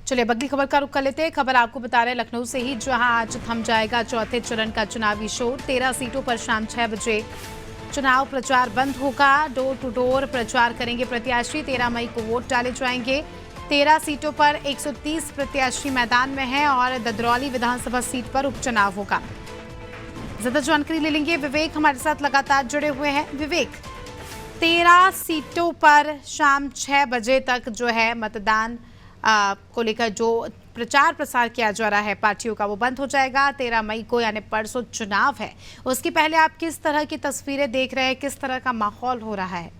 चलिए अब अगली खबर का रुख कर लेते हैं। खबर आपको बता रहे हैं लखनऊ से ही, जहां आज थम जाएगा चौथे चरण का चुनावी शोर। 13 सीटों पर शाम 6 बजे चुनाव प्रचार बंद होगा। डोर टू डोर प्रचार करेंगे प्रत्याशी। 13 मई को वोट डाले जाएंगे। 13 सीटों पर 130 प्रत्याशी मैदान में हैं और ददरौली विधानसभा सीट पर उपचुनाव होगा। ज्यादा जानकारी ले लेंगे, विवेक हमारे साथ लगातार जुड़े हुए हैं। विवेक, 13 सीटों पर शाम 6 बजे तक जो है मतदान को लेकर जो प्रचार प्रसार किया जा रहा है पार्टियों का, वो बंद हो जाएगा। 13 मई को यानी परसों चुनाव है। उसके पहले आप किस तरह की तस्वीरें देख रहे हैं, किस तरह का माहौल हो रहा है?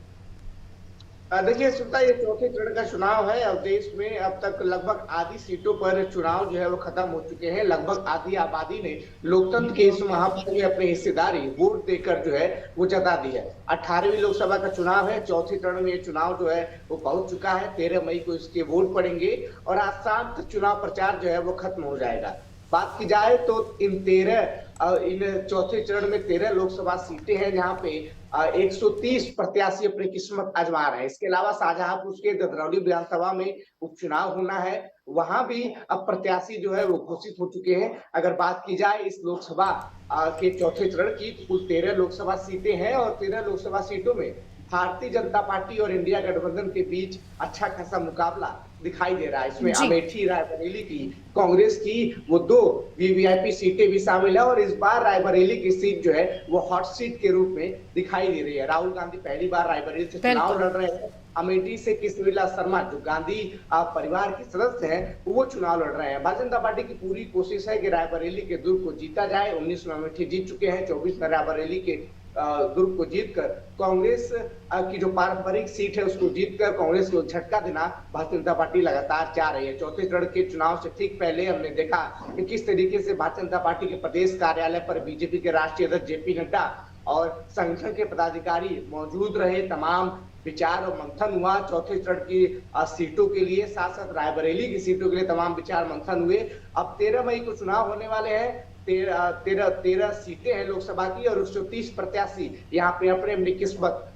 देखिए सुनता, ये चौथे चरण का चुनाव है और देश में अब तक लगभग आधी सीटों पर चुनाव जो है वो खत्म हो चुके हैं। लगभग आधी आबादी ने लोकतंत्र के इस महापर्व में अपनी हिस्सेदारी वोट देकर जो है वो जता दी है। 18वीं लोकसभा का चुनाव है। चौथे चरण में ये चुनाव जो है वो पहुंच चुका है। 13 मई को इसके वोट पड़ेंगे और आज शाम तक चुनाव प्रचार जो है वो खत्म हो जाएगा। बात की जाए तो इन चौथे चरण में 13 लोकसभा सीटें हैं जहां पे 130 प्रत्याशी अपनी किस्मत आजमा रहे हैं। इसके अलावा शाहजहांपुर के ददरौली विधानसभा में उपचुनाव होना है, वहां भी अब प्रत्याशी जो है वो घोषित हो चुके हैं। अगर बात की जाए इस लोकसभा के चौथे चरण की, तो कुल 13 लोकसभा सीटें हैं और 13 लोकसभा सीटों में भारतीय जनता पार्टी और इंडिया गठबंधन के बीच अच्छा खासा मुकाबला दिखाई दे रहा है। इसमें जी अमेठी, रायबरेली की, कांग्रेस की वो 2 वीवीआईपी सीटें भी शामिल है और इस बार रायबरेली की सीट जो है वो हॉट सीट के रूप में दिखाई दे रही है। राहुल गांधी पहली बार रायबरेली से चुनाव लड़ रहे हैं। अमेठी से कृष्णविलास शर्मा जो गांधी परिवार के सदस्य हैं वो चुनाव लड़ रहे हैं। भारतीय जनता पार्टी की पूरी कोशिश है कि रायबरेली के दुर्ग को जीता जाए। 19 में अमेठी जीत चुके हैं, 24 में रायबरेली के दुर्ग को जीतकर कांग्रेस की जो पारंपरिक सीट है उसको जीतकर कांग्रेस को झटका देना भारतीय जनता पार्टी लगातार चाह रही है। चौथे चरण के चुनाव से ठीक पहले हमने देखा कि किस तरीके से भारतीय जनता पार्टी के प्रदेश कार्यालय पर बीजेपी के राष्ट्रीय अध्यक्ष जेपी नड्डा और संगठन के पदाधिकारी मौजूद रहे। तमाम विचार और मंथन हुआ चौथे चरण की सीटों के लिए, साथ साथ रायबरेली की सीटों के लिए तमाम विचार मंथन हुए। अब 13 मई को चुनाव होने वाले हैं। 13 सीटें हैं लोकसभा की और 130 प्रत्याशी यहाँ पे अपने अपनी किस्मत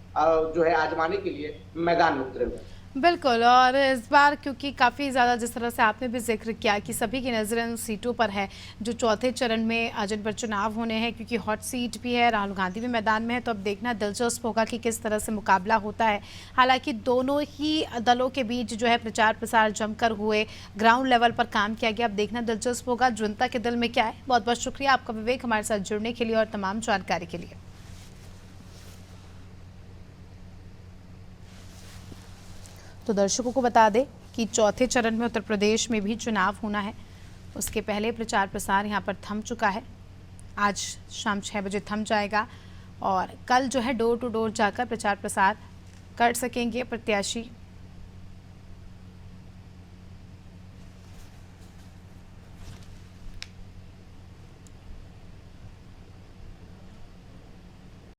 जो है आजमाने के लिए मैदान में उतरे हुए। बिल्कुल, और इस बार क्योंकि काफ़ी ज़्यादा, जिस तरह से आपने भी जिक्र किया कि सभी की नज़रें उन सीटों पर है जो चौथे चरण में जिन पर चुनाव होने हैं, क्योंकि हॉट सीट भी है, राहुल गांधी भी मैदान में है, तो अब देखना दिलचस्प होगा कि किस तरह से मुकाबला होता है। हालांकि दोनों ही दलों के बीच जो है प्रचार प्रसार जमकर हुए, ग्राउंड लेवल पर काम किया गया। अब देखना दिलचस्प होगा जनता के दिल में क्या है। बहुत बहुत शुक्रिया आपका विवेक, हमारे साथ जुड़ने के लिए और तमाम जानकारी के लिए। तो दर्शकों को बता दें कि चौथे चरण में उत्तर प्रदेश में भी चुनाव होना है। उसके पहले प्रचार प्रसार यहाँ पर थम चुका है। आज शाम 6 बजे थम जाएगा और कल जो है डोर टू डोर जाकर प्रचार प्रसार कर सकेंगे प्रत्याशी।